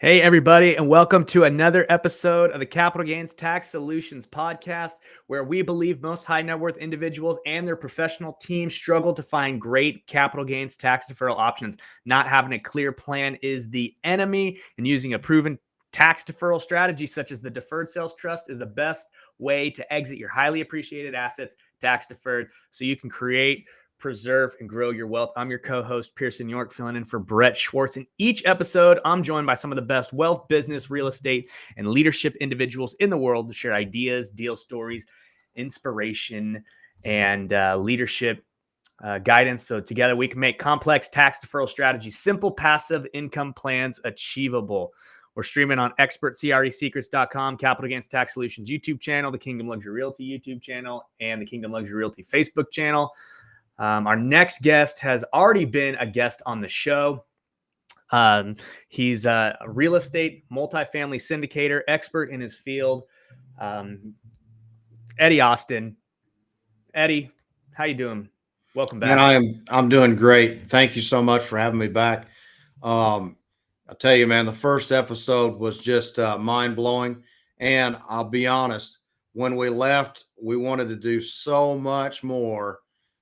Hey, everybody, and welcome to another episode of the Capital Gains Tax Solutions podcast, where we believe most high net worth individuals and their professional teams struggle to find great capital gains tax deferral options. Not having a clear plan is the enemy, and using a proven tax deferral strategy such as the Deferred Sales Trust is the best way to exit your highly appreciated assets tax deferred so you can create, preserve, and grow your wealth. I'm your co-host, Pearson York, filling in for Brett Swarts. In each episode, I'm joined by some of the best wealth, business, real estate, and leadership individuals in the world to share ideas, deal stories, inspiration, and leadership guidance. So together we can make complex tax deferral strategies simple, passive income plans achievable. We're streaming on expertcresecrets.com, Capital Gains Tax Solutions YouTube channel, the Kingdom Luxury Realty YouTube channel, and the Kingdom Luxury Realty Facebook channel. Our next guest has already been a guest on the show. He's a real estate multifamily syndicator, expert in his field. Eddie Austin. Eddie, how you doing? Welcome back. Man, I'm doing great. Thank you so much for having me back. I'll tell you, man, the first episode was just mind blowing. And I'll be honest, when we left, we wanted to do so much more.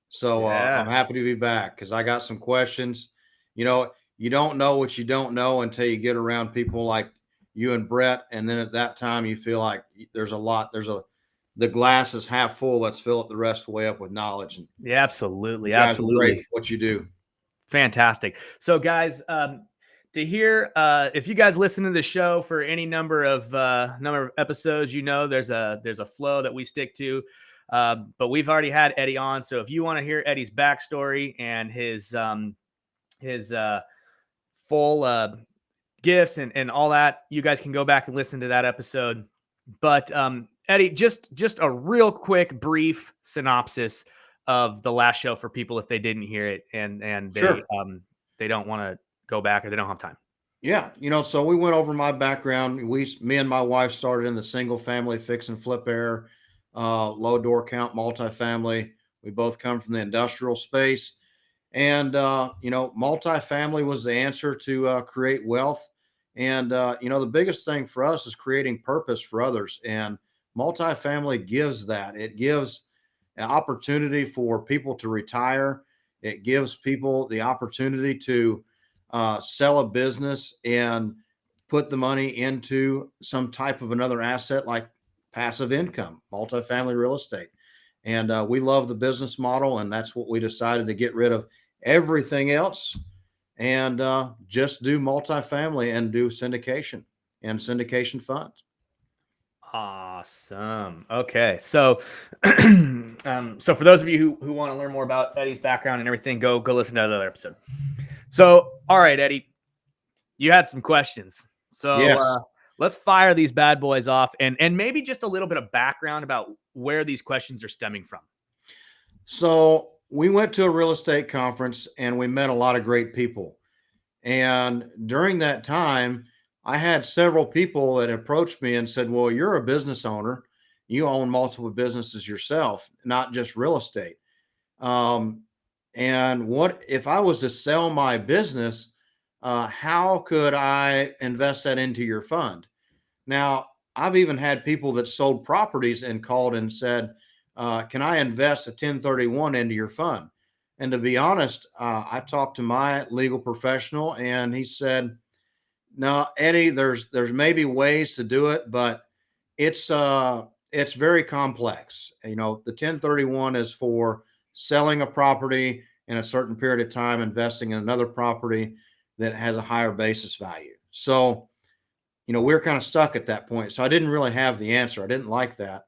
So I'm happy to be back because I got some questions. You know, you don't know what you don't know until you get around people like you and Brett. And then at that time, you feel like the glass is half full. Let's fill it the rest of the way up with knowledge. And yeah, absolutely. you guys are Absolutely. great at what you do. Fantastic. So guys, to hear, if you guys listen to the show for any number of episodes, you know, there's a flow that we stick to. But we've already had Eddie on. So if you want to hear Eddie's backstory and his full gifts and all that, you guys can go back and listen to that episode. But Eddie, just a real quick, brief synopsis of the last show for people if they didn't hear it and they don't want to go back or they don't have time. Yeah, so we went over my background. Me and my wife started in the single family fix and flip era, low door count multifamily. We both come from the industrial space, and multifamily was the answer to create wealth. And the biggest thing for us is creating purpose for others, and multifamily gives that. It gives an opportunity for people to retire. It gives people the opportunity to sell a business and put the money into some type of another asset like passive income, multifamily real estate. And we love the business model, and that's what we decided to get rid of everything else and just do multifamily and do syndication and syndication funds. Awesome. Okay. So, so for those of you who want to learn more about Eddie's background and everything, go listen to that other episode. So, all right, Eddie, you had some questions. So Yes. Let's fire these bad boys off and maybe just a little bit of background about where these questions are stemming from. So we went to a real estate conference and we met a lot of great people. And during that time, I had several people that approached me and said, well, you're a business owner. You own multiple businesses yourself, not just real estate. And what if I was to sell my business, how could I invest that into your fund? Now, I've even had people that sold properties and called and said, can I invest a 1031 into your fund? And to be honest, I talked to my legal professional and he said, no, Eddie, there's maybe ways to do it, but it's very complex. The 1031 is for selling a property in a certain period of time, investing in another property that has a higher basis value. So, we're kind of stuck at that point. So I didn't really have the answer. I didn't like that.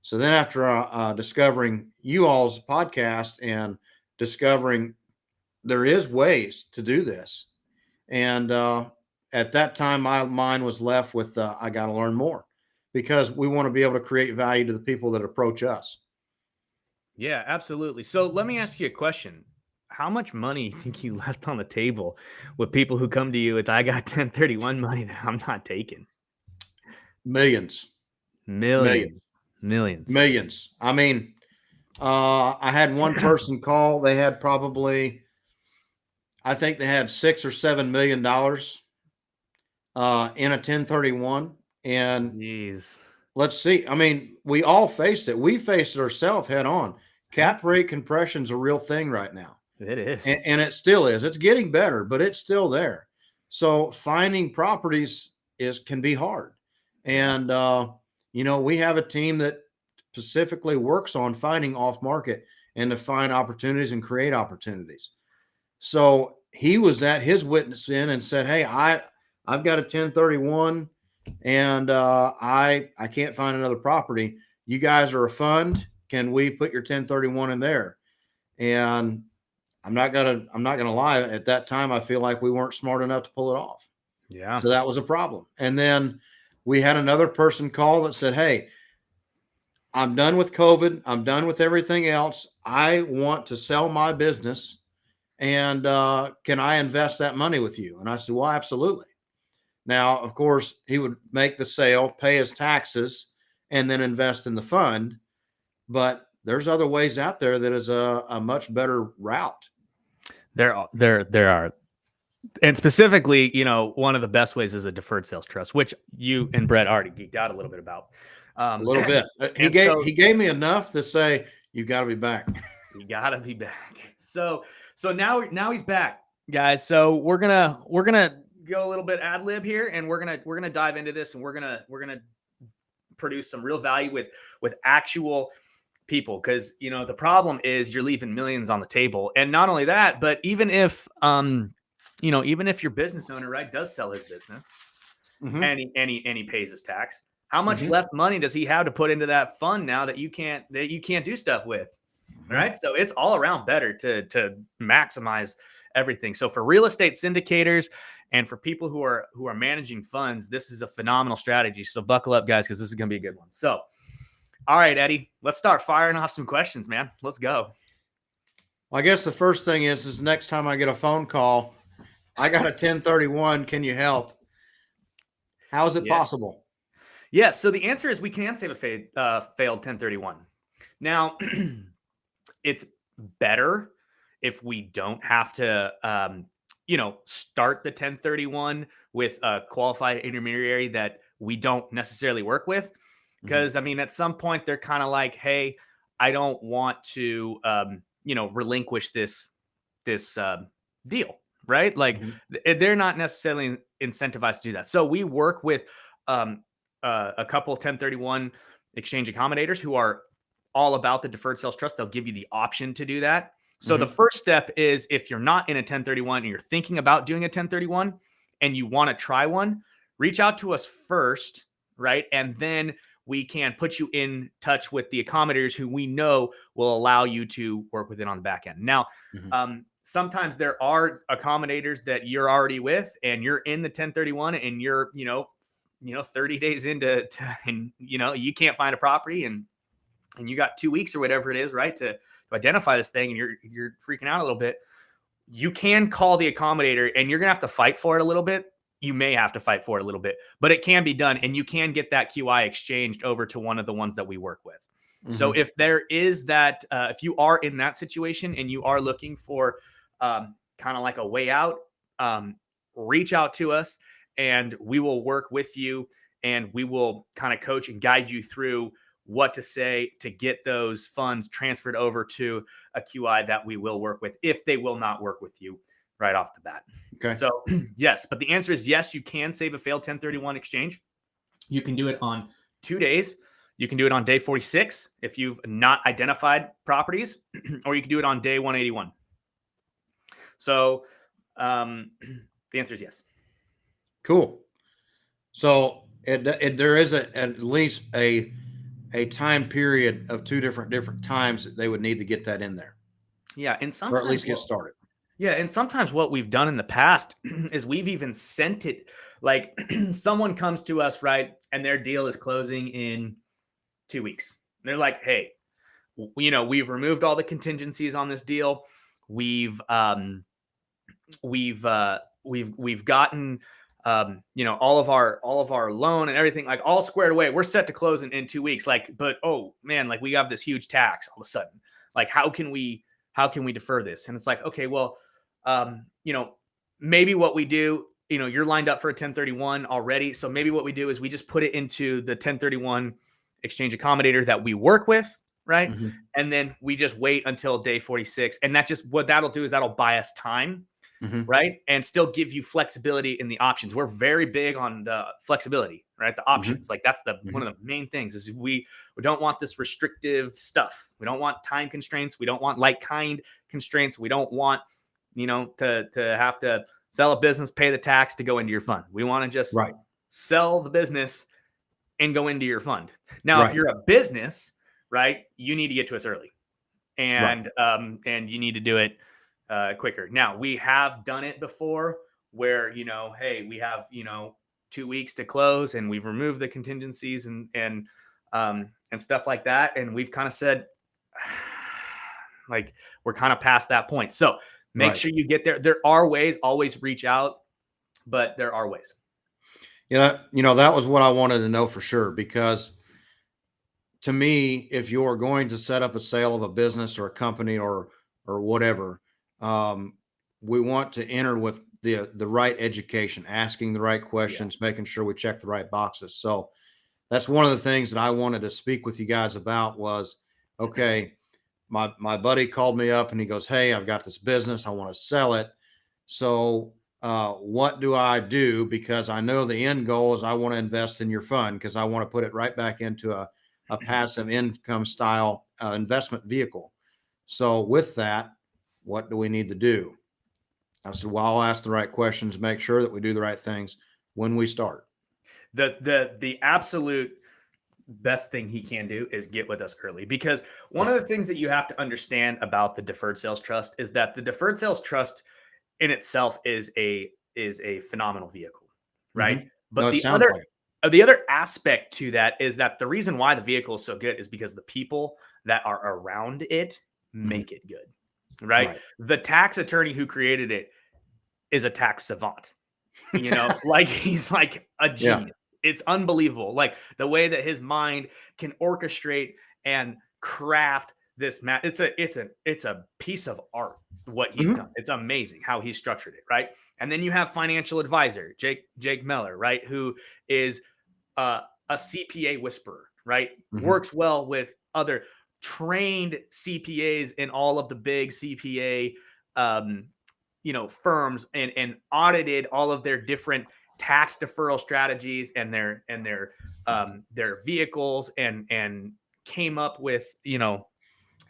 So then after discovering you all's podcast and discovering there is ways to do this. And at that time, my mind was left with, I got to learn more because we want to be able to create value to the people that approach us. Yeah, absolutely. So let me ask you a question. How much money you think you left on the table with people who come to you with, I got 1031 money that I'm not taking? Millions. Millions. I mean, I had one person call. They had probably, I think they had $6 or $7 million in a 1031. And Jeez. let's see. I mean, we all faced it. We faced it ourselves head on. Cap rate compression is a real thing right now. It is. And it still is. It's getting better, but it's still there. So finding properties can be hard. And we have a team that specifically works on finding off market and to find opportunities and create opportunities. So he was at his witness in and said, "Hey, I've got a 1031 and I can't find another property. You guys are a fund. Can we put your 1031 in there?" And I'm not gonna lie. At that time, I feel like we weren't smart enough to pull it off. Yeah. So that was a problem. And then we had another person call that said, "Hey, I'm done with COVID. I'm done with everything else. I want to sell my business. And can I invest that money with you?" And I said, "Well, absolutely." Now, of course, he would make the sale, pay his taxes, and then invest in the fund. But there's other ways out there that is a much better route. There are. And specifically, one of the best ways is a deferred sales trust, which you and Brett already geeked out a little bit about. A little bit. He gave me enough to say, "You got to be back." You got to be back. So now he's back, guys. So we're gonna go a little bit ad lib here, and we're gonna dive into this, and we're gonna produce some real value with actual people, because the problem is you're leaving millions on the table. And not only that, but even if even if your business owner, right, does sell his business, Mhm. and he pays his tax, how much Mhm. less money does he have to put into that fund now that you can't do stuff with? Right. So it's all around better to maximize everything. So for real estate syndicators and for people who are managing funds, this is a phenomenal strategy. So buckle up, guys, because this is going to be a good one. So, all right, Eddie, let's start firing off some questions, man. Let's go. Well, I guess the first thing is next time I get a phone call, "I got a 1031. Can you help?" How is it possible? Yeah. So the answer is we can save a failed 1031. Now, it's better if we don't have to, start the 1031 with a qualified intermediary that we don't necessarily work with. Because, I mean, at some point they're kind of like, "Hey, I don't want to, relinquish this deal," right? Like they're not necessarily incentivized to do that. So we work with a couple 1031 exchange accommodators who are all about the deferred sales trust. They'll give you the option to do that. So the first step is, if you're not in a 1031 and you're thinking about doing a 1031 and you want to try one, reach out to us first, right? And then we can put you in touch with the accommodators who we know will allow you to work with it on the back end. Now, sometimes there are accommodators that you're already with and you're in the 1031 and you're, 30 days into, and, you can't find a property and you got 2 weeks or whatever it is, right, to identify this thing, and you're freaking out a little bit. You can call the accommodator, and you're going to have to fight for it a little bit. You may have to fight for it a little bit, but it can be done, and you can get that QI exchanged over to one of the ones that we work with. So if there is that, if you are in that situation and you are looking for kind of like a way out, reach out to us and we will work with you, and we will kind of coach and guide you through what to say to get those funds transferred over to a QI that we will work with, if they will not work with you right off the bat. Okay. So yes, but the answer is yes, you can save a failed 1031 exchange. You can do it on 2 days. You can do it on day 46 if you've not identified properties, or you can do it on day 181. So the answer is yes. Cool. So there is at least a time period of two different times that they would need to get that in there. Yeah, and sometimes, or at least get started. Yeah, and sometimes what we've done in the past is we've even sent it, like someone comes to us, right, and their deal is closing in 2 weeks. They're like, "Hey, we've removed all the contingencies on this deal. We've gotten all of our loan and everything, like, all squared away. We're set to close in 2 weeks. Like, but oh man, like, we have this huge tax all of a sudden. Like, how can we defer this?" And it's like, okay, well, maybe what we do you're lined up for a 1031 already. So maybe what we do is we just put it into the 1031 exchange accommodator that we work with, right? Mm-hmm. And then we just wait until day 46. And that just, what that'll do is that'll buy us time, Mm-hmm. right? And still give you flexibility in the options. We're very big on the flexibility, right? The options. Like that's one of the main things is we don't want this restrictive stuff. We don't want time constraints. We don't want like kind constraints. We don't want, to have to sell a business, pay the tax to go into your fund. We want to just sell the business and go into your fund. Now, if you're a business, right, you need to get to us early, and you need to do it quicker. Now, we have done it before where, hey, we have, 2 weeks to close and we've removed the contingencies and stuff like that. And we've kind of said, like, we're kind of past that point. So make sure you get there. There are ways, always reach out, but there are ways. Yeah. That was what I wanted to know for sure, because to me, if you're going to set up a sale of a business or a company or whatever, we want to enter with the right education, asking the right questions, making sure we check the right boxes. So that's one of the things that I wanted to speak with you guys about was, okay, my buddy called me up and he goes, hey, I've got this business. I want to sell it. So what do I do? Because I know the end goal is I want to invest in your fund because I want to put it right back into a passive income style investment vehicle. So with that, what do we need to do? I said, well, I'll ask the right questions, make sure that we do the right things when we start. The absolute best thing he can do is get with us early, because one of the things that you have to understand about the Deferred Sales Trust is that the Deferred Sales Trust in itself is a phenomenal vehicle, right? Mm-hmm. But the other aspect to that is that the reason why the vehicle is so good is because the people that are around it make it good, right? The tax attorney who created it is a tax savant, like he's like a genius. It's unbelievable. Like the way that his mind can orchestrate and craft this map. It's a piece of art, what he's done. It's amazing how he structured it. Right. And then you have financial advisor, Jake Meller, right. Who is a CPA whisperer, right. Works well with other trained CPAs in all of the big CPA, firms and audited all of their different tax deferral strategies and their vehicles and came up with,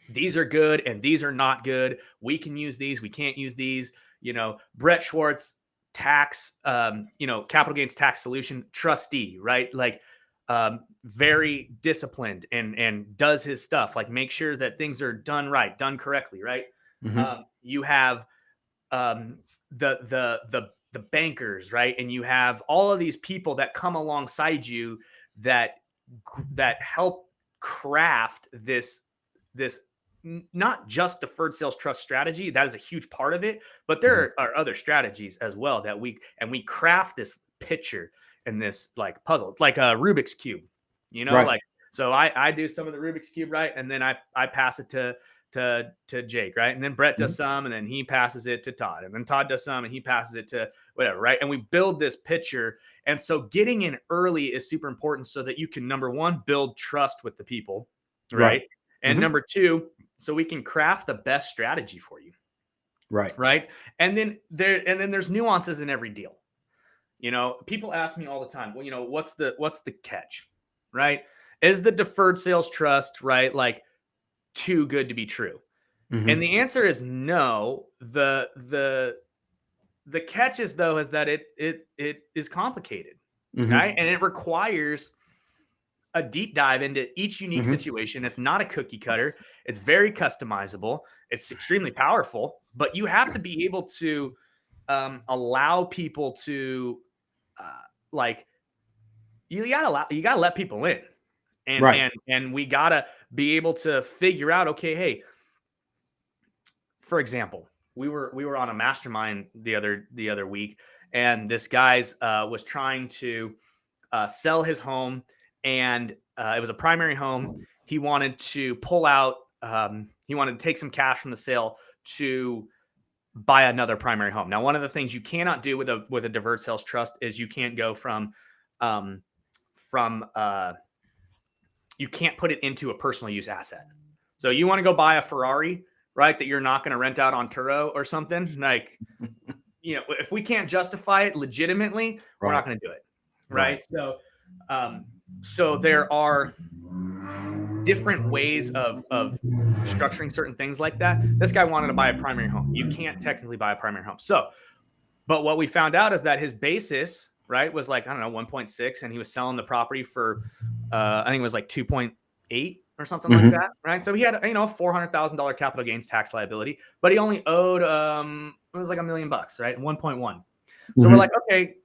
these are good and these are not good. We can use these. We can't use these. Brett Swarts, tax, capital gains tax solution trustee, right? Like, very disciplined and does his stuff. Like, make sure that things are done right, done correctly, right? You have the bankers, right? And you have all of these people that come alongside you that help craft this not just deferred sales trust strategy. That is a huge part of it, but there are other strategies as well that we craft this picture and this like puzzle, like a Rubik's cube, like, so I do some of the Rubik's cube, right? And then I pass it to Jake, right? And then Brett does some, and then he passes it to Todd, and then Todd does some, and he passes it to whatever, right? And we build this picture. And so getting in early is super important so that you can, number one, build trust with the people, right? And number two, so we can craft the best strategy for you. Right. And then there's nuances in every deal. People ask me all the time, well, what's the catch, right? Is the deferred sales trust, right, like too good to be true? And the answer is no. The catch is, though, is that it is complicated, right? And it requires a deep dive into each unique situation. It's not a cookie cutter. It's very customizable. It's extremely powerful, but you have to be able to allow people to you gotta let people in, and we gotta be able to figure out, okay, hey, for example, we were on a mastermind the other week, and this guy's was trying to sell his home, and it was a primary home. He wanted to pull out. He wanted to take some cash from the sale to buy another primary home. Now, one of the things you cannot do with a deferred sales trust is you can't go from you can't put it into a personal use asset. So you want to go buy a Ferrari, right, that you're not going to rent out on Turo or something, like, if we can't justify it legitimately, we're not going to do it. Right. So there are different ways of structuring certain things like that. This guy wanted to buy a primary home. You can't technically buy a primary home. But what we found out is that his basis, right, was like, I don't know, 1.6, and he was selling the property for, I think it was like 2.8 or something like that, right? So he had, $400,000 capital gains tax liability, but he only owed, it was like $1 million, right? 1.1. So we're like, okay,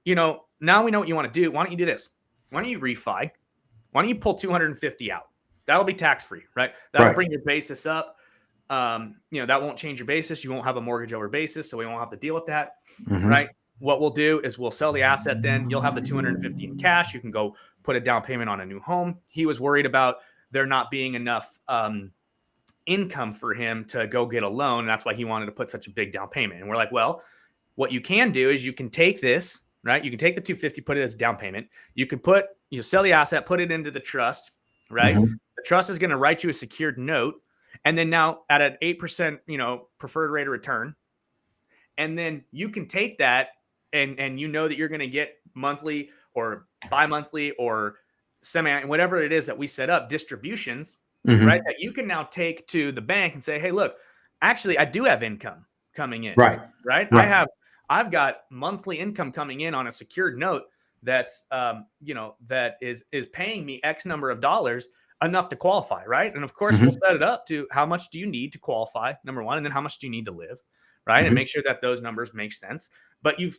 now we know what you want to do. Why don't you do this? Why don't you refi? Why don't you pull 250 out? That'll be tax-free, right? That'll bring your basis up. That won't change your basis. You won't have a mortgage over basis, so we won't have to deal with that, right? What we'll do is we'll sell the asset. Then you'll have the 250 in cash. You can go put a down payment on a new home. He was worried about there not being enough income for him to go get a loan, and that's why he wanted to put such a big down payment. And we're like, well, what you can do is you can take this, right? You can take the 250, put it as down payment. You sell the asset, put it into the trust, right? The trust is going to write you a secured note. And then now at an 8%, preferred rate of return. And then you can take that and that you're going to get monthly or bi-monthly or whatever it is that we set up, distributions, right? That you can now take to the bank and say, hey, look, actually I do have income coming in. Right. I've got monthly income coming in on a secured note that's, that is paying me X number of dollars, enough to qualify, right? And of course, we'll set it up to how much do you need to qualify, number one, and then how much do you need to live, right? And make sure that those numbers make sense. But you've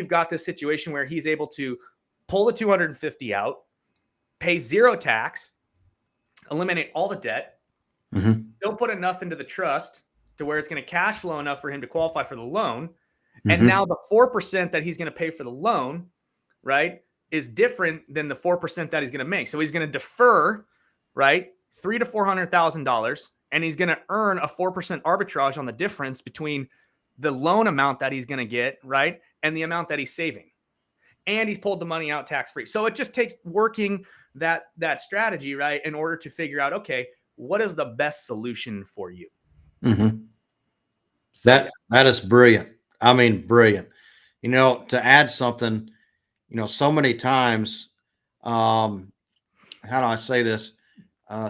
got this situation where he's able to pull the 250 out, pay zero tax, eliminate all the debt, still put enough into the trust to where it's going to cash flow enough for him to qualify for the loan. And now the 4% that he's going to pay for the loan, right, is different than the 4% that he's going to make. So he's going to defer, right, $300,000 to $400,000, and he's going to earn a 4% arbitrage on the difference between the loan amount that he's going to get, right, and the amount that he's saving. And he's pulled the money out tax-free. So it just takes working that strategy, right, in order to figure out, okay, what is the best solution for you? So, that is brilliant. I mean, brilliant. To add something, so many times, how do I say this?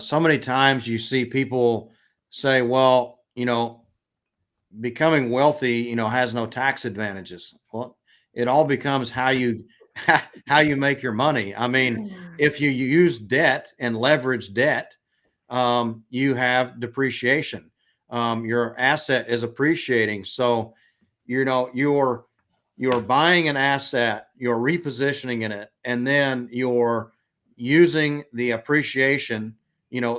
So many times you see people say, well, becoming wealthy, has no tax advantages. Well, it all becomes how you make your money. I mean, if you use debt and leverage debt, you have depreciation. Your asset is appreciating. So, you're buying an asset, you're repositioning in it, and then you're using the appreciation,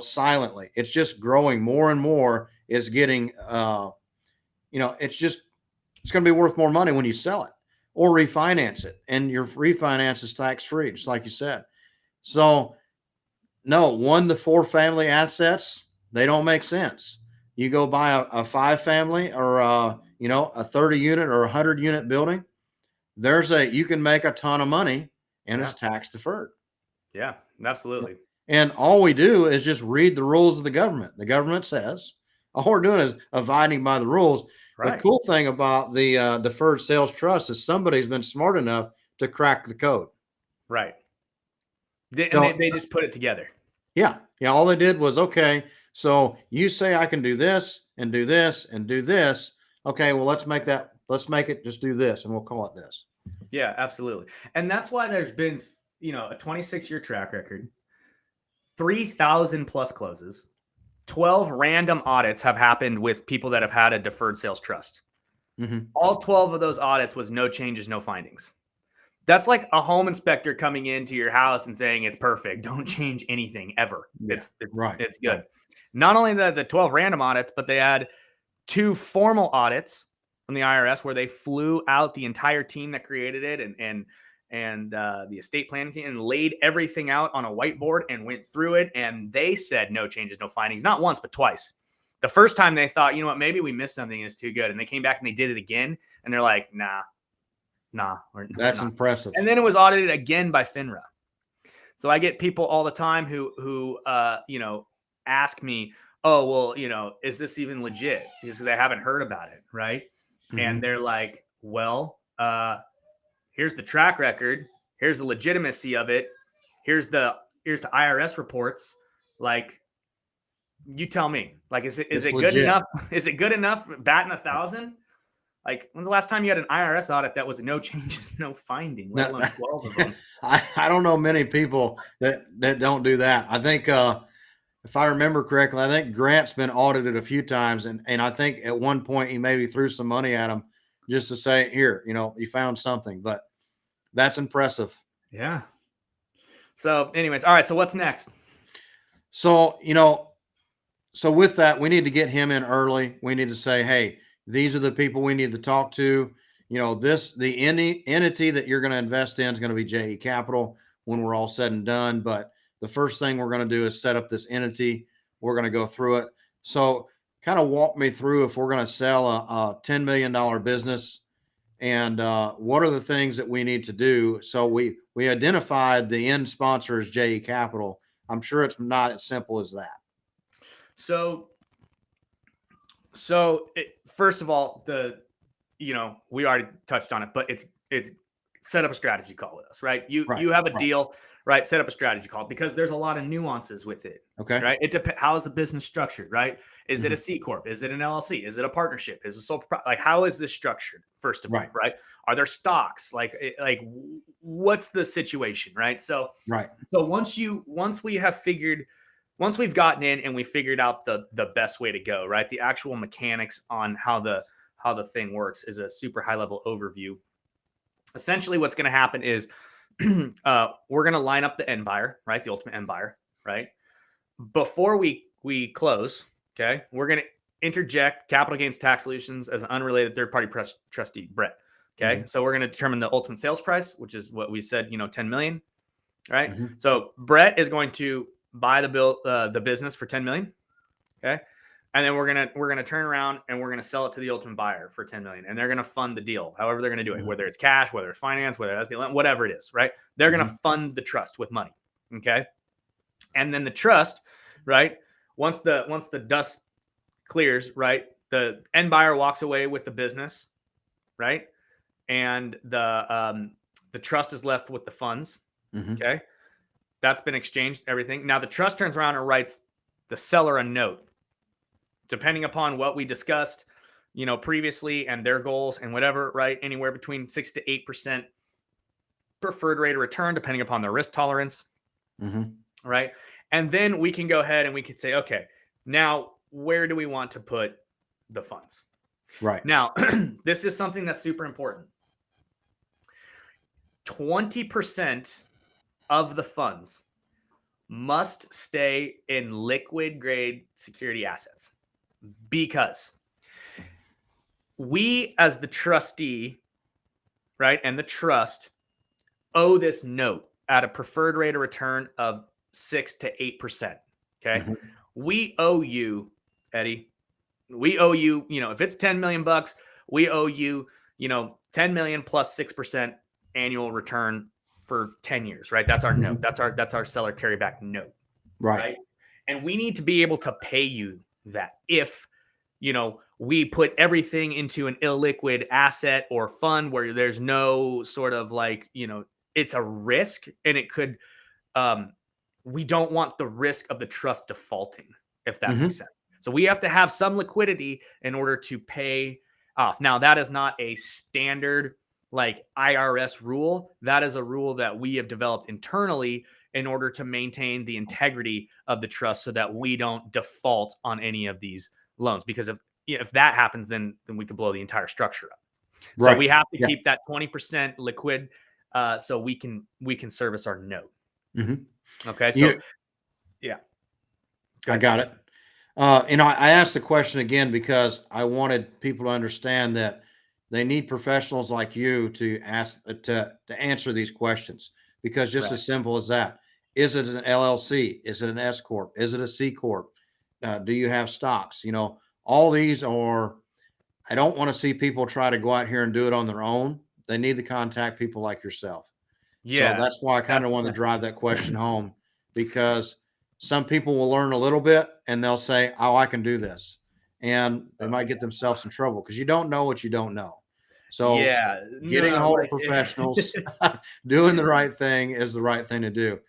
silently. It's just growing more and more. It's getting, it's going to be worth more money when you sell it or refinance it. And your refinance is tax-free, just like you said. So no, 1 to 4 family assets, they don't make sense. You go buy a 5-family or a 30 unit or 100 unit building. You can make a ton of money and it's tax deferred. Yeah, absolutely. And all we do is just read the rules of the government. The government says all we're doing is abiding by the rules. Right. The cool thing about the Deferred Sales Trust is somebody's been smart enough to crack the code. Right. They just put it together. Yeah. All they did was, okay, so you say I can do this and do this and do this. Okay, well, let's make it just do this and we'll call it this. Yeah, absolutely. And that's why there's been, a 26-year track record, 3,000 plus closes, 12 random audits have happened with people that have had a deferred sales trust. All 12 of those audits was no changes, no findings. That's like a home inspector coming into your house and saying it's perfect. Don't change anything ever. Yeah, It's good. Right. Not only the 12 random audits, but they had 2 formal audits from the IRS where they flew out the entire team that created it and the estate planning team and laid everything out on a whiteboard and went through it. And they said no changes, no findings, not once, but twice. The first time they thought, you know what, maybe we missed something, it's too good. And they came back and they did it again. And they're like, nah. That's impressive. And then it was audited again by FINRA. So I get people all the time who ask me, oh, well, is this even legit? Because they haven't heard about it, right? Mm-hmm. And they're like, well, here's the track record. Here's the legitimacy of it. Here's the IRS reports. Like, you tell me. Like, is it good enough? Is it good enough? Batting 1,000? Like, when's the last time you had an IRS audit that was no changes, no finding, let alone 12 of them? I don't know many people that don't do that. I think, if I remember correctly, I think Grant's been audited a few times. And I think at one point he maybe threw some money at him just to say, here, you found something. But that's impressive. Yeah. So anyways, all right. So what's next? So, so with that, we need to get him in early. We need to say, hey, these are the people we need to talk to. The entity that you're going to invest in is going to be JE Capital when we're all said and done. But the first thing we're going to do is set up this entity. We're going to go through it. So kind of walk me through if we're going to sell a $10 million business, and what are the things that we need to do. So we identified the end sponsor as JE Capital. I'm sure it's not as simple as that. So first of all, we already touched on it, but it's set up a strategy call with us, right? You have a deal, right? Set up a strategy call, because there's a lot of nuances with it. Okay. Right. It depends. How is the business structured, right? Is it a C corp? Is it an LLC? Is it a partnership? Is it sole like, how is this structured? First of all, right? Are there stocks? Like what's the situation? Right. So once we've gotten in and we figured out the best way to go, right? The actual mechanics on how the thing works is a super high level overview. Essentially what's going to happen is we're going to line up the end buyer, right? The ultimate end buyer, right? Before we close, okay, we're going to interject Capital Gains Tax Solutions as an unrelated third-party trustee, Brett. Okay. Mm-hmm. So we're going to determine the ultimate sales price, which is what we said, $10 million, right? Mm-hmm. So Brett is going to buy the business for $10 million. Okay. And then we're gonna turn around and we're gonna sell it to the ultimate buyer for $10 million, and they're gonna fund the deal, however they're gonna do it, whether it's cash, whether it's finance, whether it's whatever it is, right? They're gonna fund the trust with money, okay? And then the trust, right? Once the dust clears, right, the end buyer walks away with the business, right, and the trust is left with the funds, okay? That's been exchanged, everything. Now the trust turns around and writes the seller a note. Depending upon what we discussed, previously and their goals and whatever, right? Anywhere between 6 to 8% preferred rate of return, depending upon their risk tolerance, right? And then we can go ahead and we could say, okay, now where do we want to put the funds? Right. Now, this is something that's super important. 20% of the funds must stay in liquid grade security assets. Because we, as the trustee, right, and the trust owe this note at a preferred rate of return of 6 to 8%. Okay. We owe you, Eddie, if it's $10 million, we owe you, 10 million plus 6% annual return for 10 years, right? That's our note. That's our seller carryback note. Right. And we need to be able to pay you that if we put everything into an illiquid asset or fund where there's no sort of it's a risk, and it could we don't want the risk of the trust defaulting, if that makes sense. So we have to have some liquidity in order to pay off. Now that is not a standard IRS rule. That is a rule that we have developed internally in order to maintain the integrity of the trust so that we don't default on any of these loans, because if that happens, then we could blow the entire structure up. Right. So we have to keep that 20% liquid so we can service our note. Okay. So I got it. I asked the question again because I wanted people to understand that they need professionals like you to answer these questions, because just as simple as that. Is it an LLC? Is it an S corp? Is it a C corp? Do you have stocks? All these are, I don't want to see people try to go out here and do it on their own. They need to contact people like yourself. So Yeah. that's why I kind of wanted to drive that question home, because some people will learn a little bit and they'll say, oh, I can do this. And they might get themselves in trouble because you don't know what you don't know. So Yeah. getting a No, hold of like professionals, doing the right thing is the right thing to do.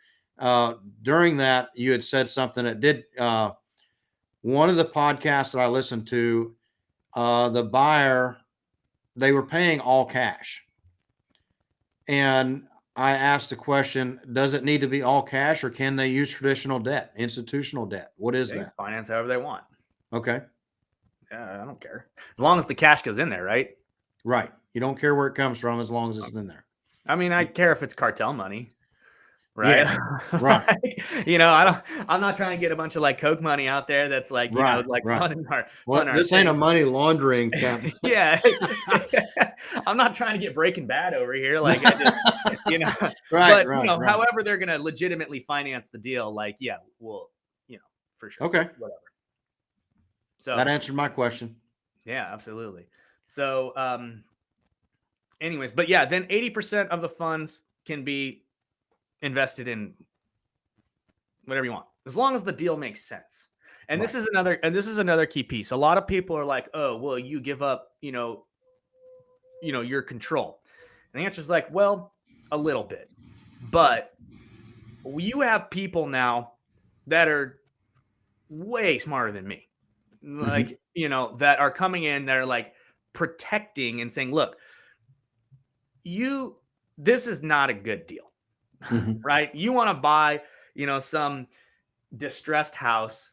During that, you had said something that did, one of the podcasts that I listened to, the buyer, they were paying all cash. And I asked the question, does it need to be all cash or can they use traditional debt, institutional debt? What is they that? finance however they want. Okay. Yeah, I don't care. As long as the cash goes in there, right? Right. You don't care where it comes from as long as it's in there. I mean, I care if it's cartel money. Right. Yeah. Right. I'm not trying to get a bunch of like Coke money out there. That's like, Right. like Right. funding our This ain't a things. money laundering camp. Yeah. I'm not trying to get Breaking Bad over here. Like, Right. but however they're going to legitimately finance the deal. Like, yeah, well, for sure. Okay. Whatever. So that answered my question. Yeah, absolutely. So, anyways, but yeah, then 80% of the funds can be invested in whatever you want, as long as the deal makes sense. And Right. this is another key piece. A lot of people are like, oh, well, you give up, your control. And the answer is like, well, a little bit, but you have people now that are way smarter than me, like, that are coming in, that are like protecting and saying, look, this is not a good deal, right? You want to buy, some distressed house,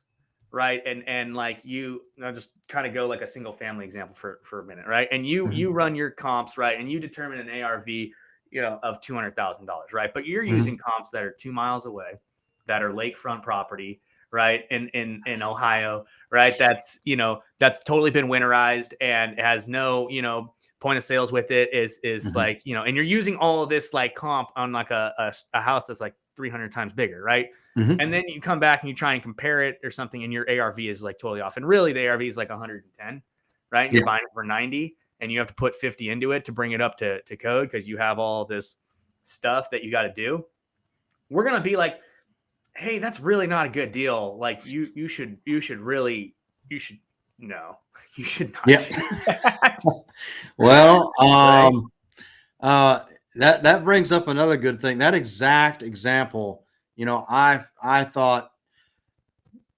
right? And like just kind of go like a single family example for a minute, right? And you run your comps, right? And you determine an ARV, of $200,000, right? But you're using comps that are 2 miles away, that are lakefront property, right? In Ohio, right? That's totally been winterized and has no, point of sales with it, is like, and you're using all of this like comp on like a house that's like 300 times bigger, right? And then you come back and you try and compare it or something, and your ARV is like totally off. And really, the ARV is like 110, right? And you're buying it for 90, and you have to put 50 into it to bring it up to code because you have all this stuff that you got to do. We're gonna be like, hey, that's really not a good deal. Like you should no, you should not do that. Well, that brings up another good thing. That exact example, I thought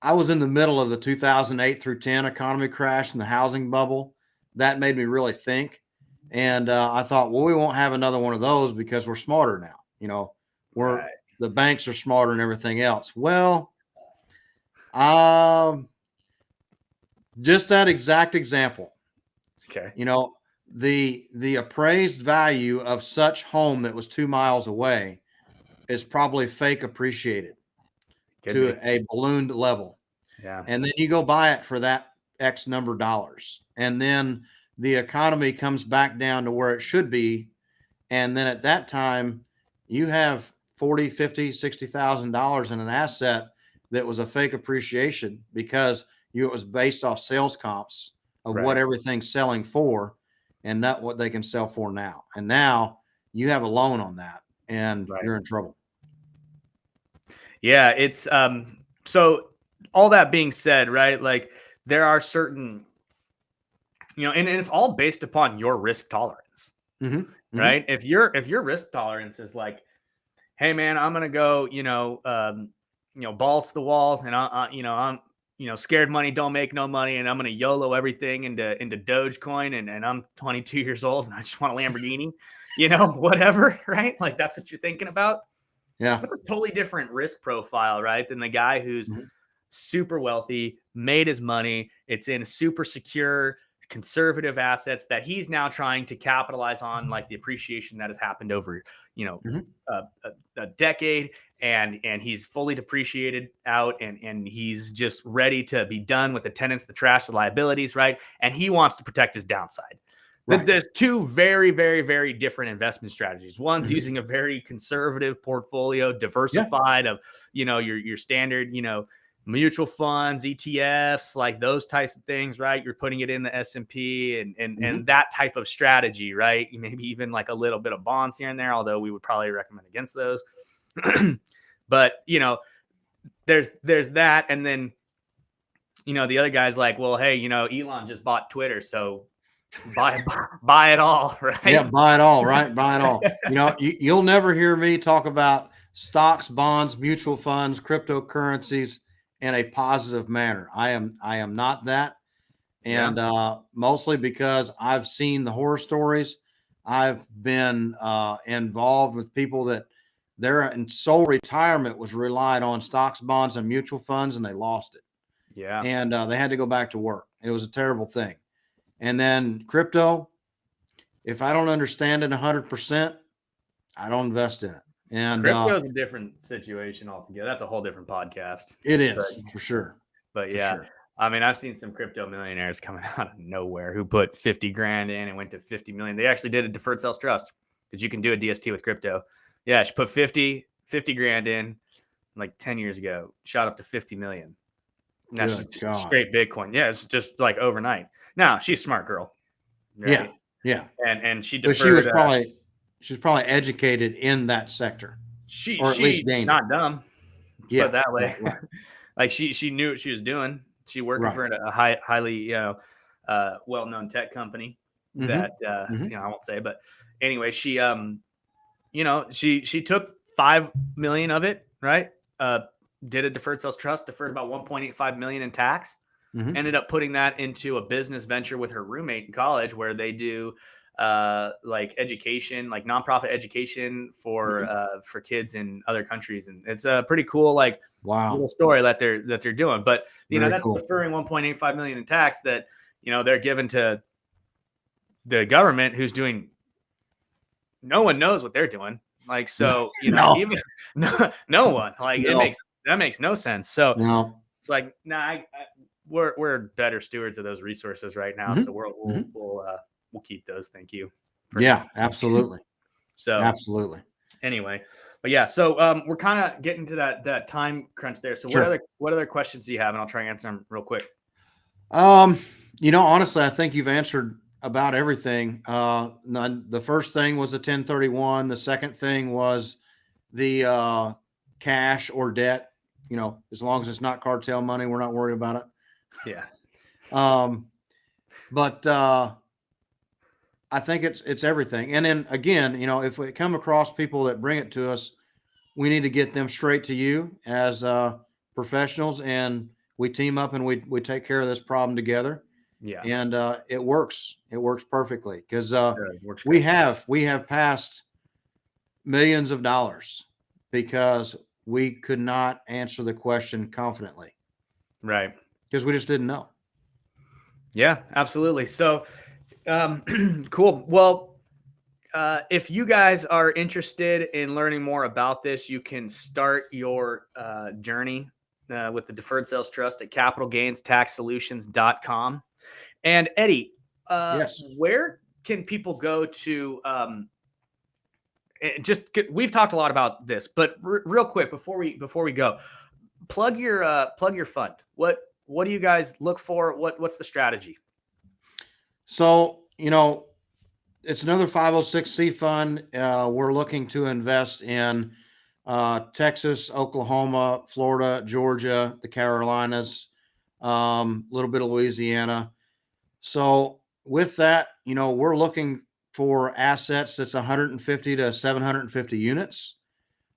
I was in the middle of the 2008 through 10 economy crash and the housing bubble. That made me really think. And I thought, well, we won't have another one of those because we're smarter now. The banks are smarter and everything else. Well, just that exact example. Okay. The appraised value of such home that was 2 miles away is probably fake appreciated to a ballooned level. Yeah. And then you go buy it for that X number of dollars. And then the economy comes back down to where it should be. And then at that time, you have $40,000, $50,000, $60,000 in an asset that was a fake appreciation because it was based off sales comps of what everything's selling for and not what they can sell for now. And now you have a loan on that and you're in trouble. Yeah, it's so all that being said, right? Like there are certain, and it's all based upon your risk tolerance, right? If your risk tolerance is like, hey man, I'm gonna go, balls to the walls, and I'm scared money don't make no money, and I'm gonna YOLO everything into Dogecoin, and I'm 22 years old and I just want a Lamborghini, whatever, right? Like that's what you're thinking about. Yeah. That's a totally different risk profile, right? Than the guy who's super wealthy, made his money. It's in super secure, conservative assets that he's now trying to capitalize on, like the appreciation that has happened over, a decade. And he's fully depreciated out and he's just ready to be done with the tenants, the trash, the liabilities, right? And he wants to protect his downside. Right. There's two very, very, very different investment strategies. One's using a very conservative portfolio, diversified of, your standard, mutual funds, ETFs, like those types of things, right? You're putting it in the S&P and that type of strategy, right? Maybe even like a little bit of bonds here and there, although we would probably recommend against those. But, there's that. And then, the other guy's like, well, hey, Elon just bought Twitter, so buy it all, right? Yeah, buy it all, right? Buy it all. You'll never hear me talk about stocks, bonds, mutual funds, cryptocurrencies in a positive manner. I am not that. And mostly because I've seen the horror stories. I've been involved with people that their sole retirement was relied on stocks, bonds, and mutual funds, and they lost it. Yeah. And they had to go back to work. It was a terrible thing. And then crypto, if I don't understand it 100%, I don't invest in it. And crypto is a different situation altogether. That's a whole different podcast. It is, for sure. But yeah, sure. I mean, I've seen some crypto millionaires coming out of nowhere who put 50 grand in and went to 50 million. They actually did a deferred sales trust because you can do a DST with crypto. Yeah, she put 50 grand in like 10 years ago, shot up to 50 million. Now she's just straight Bitcoin. Yeah, it's just like overnight. Now she's a smart girl. Right? Yeah. And she deferred. But she was probably educated in that sector. At least not dumb. Yeah, put it that way. Right. Like she knew what she was doing. She worked for a highly well-known tech company that I won't say, but anyway, she she took 5 million of it, right? Did a deferred sales trust, deferred about 1.85 million in tax. Ended up putting that into a business venture with her roommate in college where they do like education, like nonprofit education for kids in other countries. And it's a pretty cool, like little story that they're doing. But that's cool. Deferring 1.85 million in tax that, they're given to the government who's doing, no one knows what they're doing. Like, so, even no one, like that makes no sense. So it's like, we're better stewards of those resources right now. So we'll keep those. Thank you. Absolutely. So absolutely. Anyway, but yeah, so we're kind of getting to that time crunch there. So what other questions do you have? And I'll try and answer them real quick. Honestly, I think you've answered about everything. The first thing was the 1031. The second thing was the cash or debt. As long as it's not cartel money, we're not worried about it. Yeah. But I think it's everything. And then again, if we come across people that bring it to us, we need to get them straight to you as professionals, and we team up and we take care of this problem together. Yeah. And it works. It works perfectly because we have passed millions of dollars because we could not answer the question confidently. Right. Because we just didn't know. Yeah, absolutely. So, cool. Well, if you guys are interested in learning more about this, you can start your journey with the Deferred Sales Trust at capitalgainstaxsolutions.com. And Eddie, yes. Where can people go to we've talked a lot about this, but real quick before we go, plug your fund. What do you guys look for? What's the strategy? So, it's another 506c fund. We're looking to invest in Texas, Oklahoma, Florida, Georgia, the Carolinas, a little bit of Louisiana. So with that, we're looking for assets that's 150 to 750 units.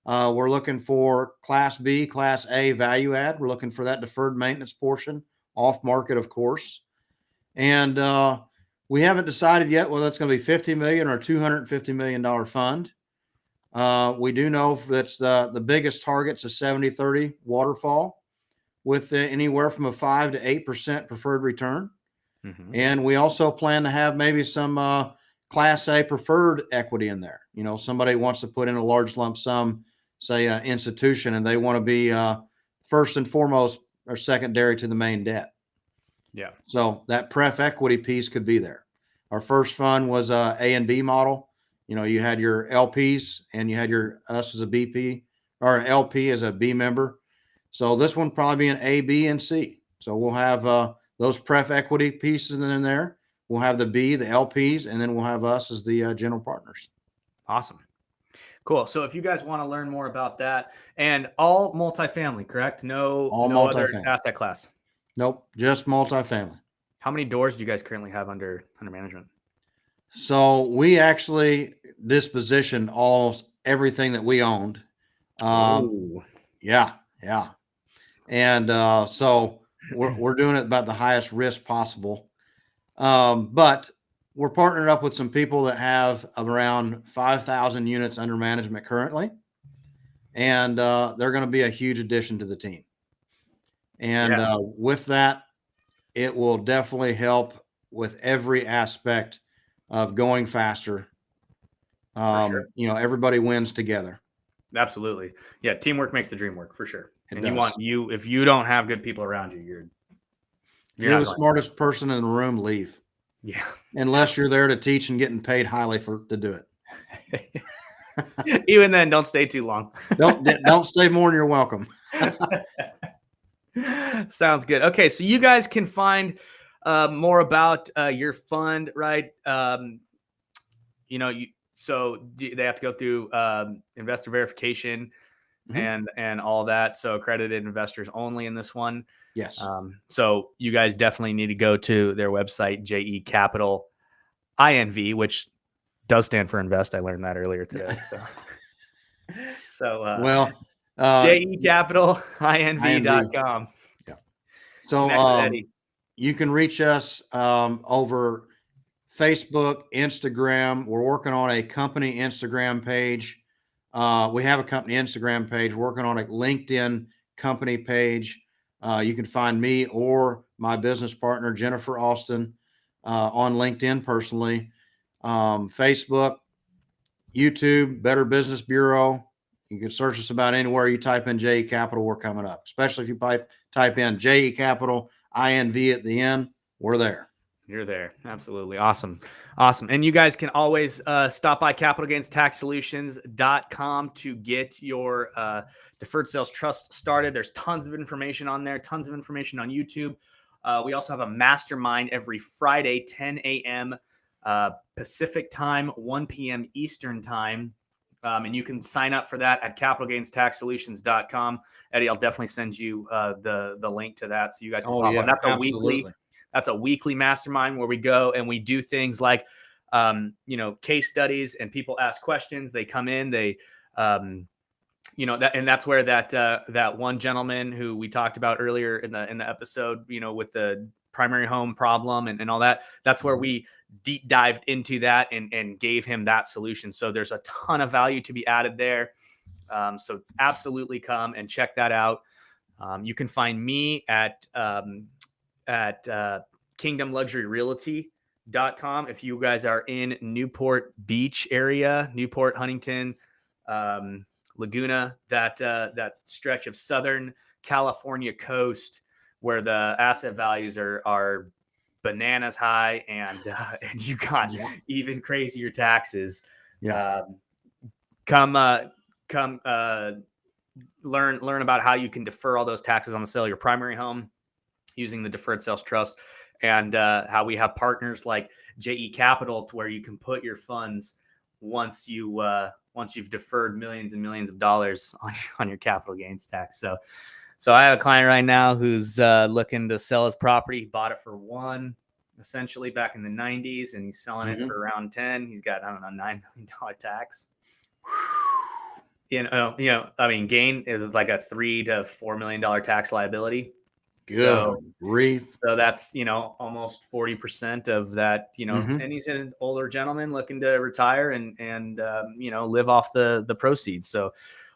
We're looking for Class B, Class A value add. We're looking for that deferred maintenance portion, off market, of course. And we haven't decided yet whether it's going to be $50 million or $250 million fund. We do know that's the biggest target's a 70-30 waterfall with anywhere from a 5 to 8% preferred return. And we also plan to have maybe some Class A preferred equity in there. Somebody wants to put in a large lump sum, say an institution, and they want to be first and foremost or secondary to the main debt. Yeah. So that pref equity piece could be there. Our first fund was a and B model. You had your LPs and you had us as a BP, or an LP as a B member. So this one probably be an A, B, and C. So we'll have those pref equity pieces in there. We'll have the B, the LPs, and then we'll have us as the general partners. Awesome. Cool. So if you guys want to learn more about that, and all multifamily, correct? No other asset class. Nope, just multifamily. How many doors do you guys currently have under management? So we actually dispositioned everything that we owned. Yeah. And so we're doing it about the highest risk possible. But we're partnered up with some people that have around 5,000 units under management currently. And they're going to be a huge addition to the team. And with that, it will definitely help with every aspect of going faster. Sure. Everybody wins together. Absolutely. Yeah. Teamwork makes the dream work, for sure. If you don't have good people around you, you're the smartest person in the room, leave. Yeah. Unless you're there to teach and getting paid highly to do it. Even then, don't stay too long. Don't stay more than you're welcome. Sounds good. Okay, so you guys can find more about your fund, right? So they have to go through investor verification and all that. So accredited investors only in this one. Yes. So you guys definitely need to go to their website, JE Capital INV, which does stand for invest. I learned that earlier today. So JECapitalINV.com. Yeah. So you can reach us over Facebook, Instagram. We're working on a company Instagram page. We have a company Instagram page. We're working on a LinkedIn company page. You can find me or my business partner, Jennifer Austin, on LinkedIn personally, Facebook, YouTube, Better Business Bureau. You can search us about anywhere. You type in JE Capital, we're coming up. Especially if you type in JE Capital, INV at the end, we're there. You're there. Absolutely. Awesome. And you guys can always stop by capitalgainstaxsolutions.com to get your Deferred Sales Trust started. There's tons of information on there, tons of information on YouTube. We also have a mastermind every Friday, 10 a.m. Pacific time, 1 p.m. Eastern time. And you can sign up for that at capitalgainstaxsolutions.com. Eddie, I'll definitely send you the link to that so you guys can pop on. That's a weekly mastermind where we go and we do things like, case studies, and people ask questions. They come in, and that's where that one gentleman who we talked about earlier in the episode, with the primary home problem and all that, that's where we deep dived into that and gave him that solution. So there's a ton of value to be added there. So absolutely come and check that out. You can find me at kingdomluxuryrealty.com. If you guys are in Newport Beach area, Newport, Huntington, Laguna, that stretch of Southern California coast where the asset values are bananas high and you got even crazier taxes. Come learn about how you can defer all those taxes on the sale of your primary home using the Deferred Sales Trust, and how we have partners like JE Capital to where you can put your funds once you've deferred millions and millions of dollars on your capital gains tax. So I have a client right now who's looking to sell his property. He bought it for $1 essentially back in the 90s, and he's selling it for around 10. He's got, $9 million tax. Gain is like a $3 to $4 million tax liability. So that's, almost 40% of that, and he's an older gentleman looking to retire and live off the proceeds. So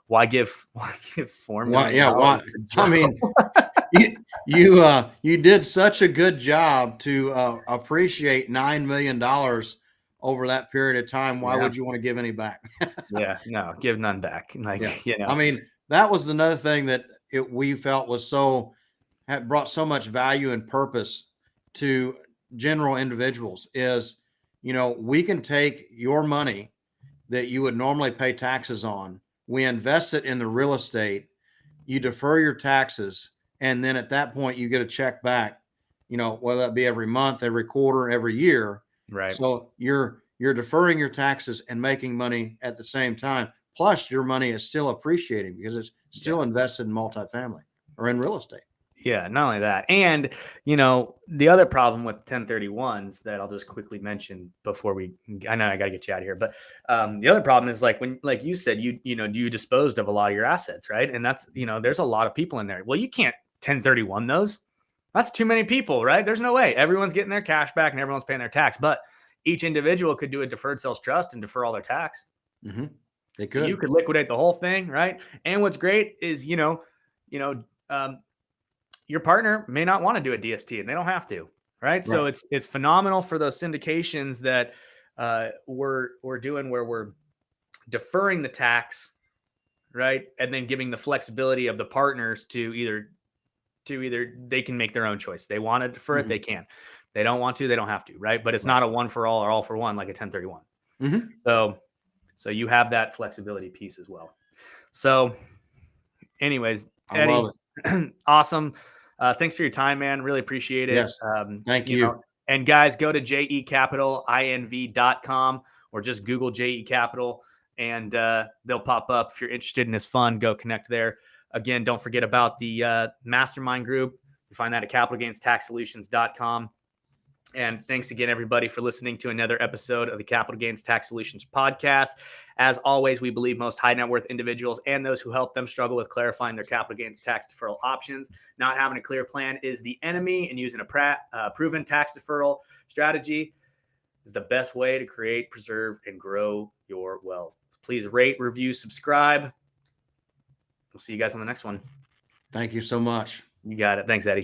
why give $4 million? I mean, you did such a good job to appreciate $9 million over that period of time. Why would you want to give any back? No, give none back. I mean, that was another thing that we felt was had brought so much value and purpose to general individuals is, we can take your money that you would normally pay taxes on. We invest it in the real estate. you defer your taxes, and then at that point you get a check back, whether that be every month, every quarter, every year. Right. So you're deferring your taxes and making money at the same time. Plus your money is still appreciating because it's still invested in multifamily or in real estate. Yeah, not only that. And, the other problem with 1031s that I'll just quickly mention before I know I got to get you out of here, but the other problem is like you said, you disposed of a lot of your assets, right? And that's, there's a lot of people in there. Well, you can't 1031 those. That's too many people, right? There's no way. Everyone's getting their cash back and everyone's paying their tax, but each individual could do a deferred sales trust and defer all their tax. Mm-hmm. They So could. you could liquidate the whole thing, right? And what's great is, your partner may not want to do a DST and they don't have to, right? So it's phenomenal for those syndications that we're doing where we're deferring the tax, right? And then giving the flexibility of the partners to either they can make their own choice. They want to defer it, they can. They don't want to, they don't have to, right? But it's not a one for all or all for one like a 1031. So you have that flexibility piece as well. So anyways, Eddie, I love it. Awesome. Thanks for your time, man. Really appreciate it. Yes. Thank you. And guys, go to jecapitalinv.com or just Google JE Capital and they'll pop up. If you're interested in this fund, go connect there. Again, don't forget about the mastermind group. You find that at capitalgainstaxsolutions.com. And thanks again, everybody, for listening to another episode of the Capital Gains Tax Solutions podcast. As always, we believe most high net worth individuals and those who help them struggle with clarifying their capital gains tax deferral options. Not having a clear plan is the enemy, and using a proven tax deferral strategy is the best way to create, preserve, and grow your wealth. Please rate, review, subscribe. We'll see you guys on the next one. Thank you so much. You got it. Thanks, Eddie.